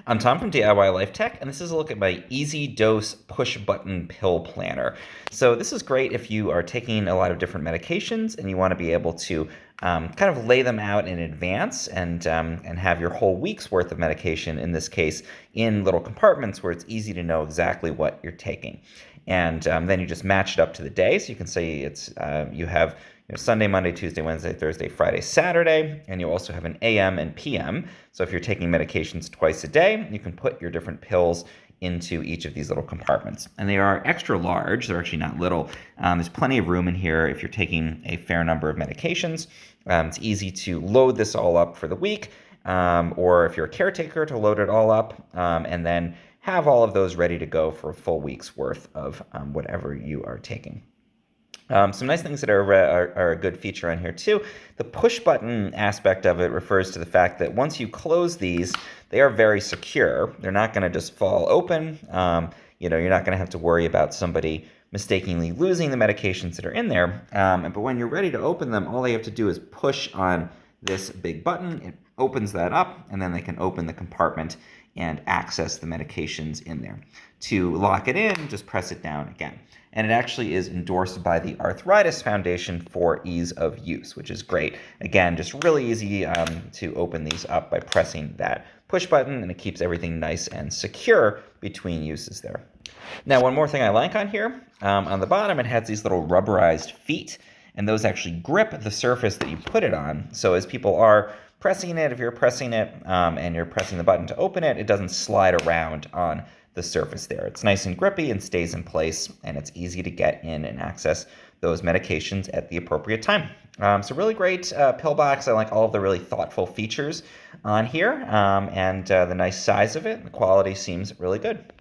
I'm Tom from DIY Life Tech, and this is a look at my Easy Dose Push Button Pill Planner. So this is great if you are taking a lot of different medications and you want to be able to kind of lay them out in advance and have your whole week's worth of medication, in this case, in little compartments where it's easy to know exactly what you're taking. And then you just match it up to the day. So you can say you have Sunday, Monday, Tuesday, Wednesday, Thursday, Friday, Saturday, and you also have an AM and PM. So if you're taking medications twice a day, you can put your different pills into each of these little compartments. And they are extra large. They're actually not little. There's plenty of room in here if you're taking a fair number of medications. It's easy to load this all up for the week, or if you're a caretaker, to load it all up, and then have all of those ready to go for a full week's worth of whatever you are taking. Some nice things that are a good feature on here too. The push button aspect of it refers to the fact that once you close these, they are very secure. They're not going to just fall open. You're not going to have to worry about somebody mistakenly losing the medications that are in there. But when you're ready to open them, all they have to do is push on this big button. It opens that up, and then they can open the compartment and access the medications in there. To lock it in, just press it down again. And it actually is endorsed by the Arthritis Foundation for ease of use, which is great. Again, just really easy to open these up by pressing that push button, and it keeps everything nice and secure between uses there. Now, one more thing I like on here, on the bottom, it has these little rubberized feet, and those actually grip the surface that you put it on. So as people are pressing it, if you're pressing it and you're pressing the button to open it, it doesn't slide around on the surface there. It's nice and grippy and stays in place, and it's easy to get in and access those medications at the appropriate time. So really great pill box. I like all of the really thoughtful features on here, and the nice size of it. The quality seems really good.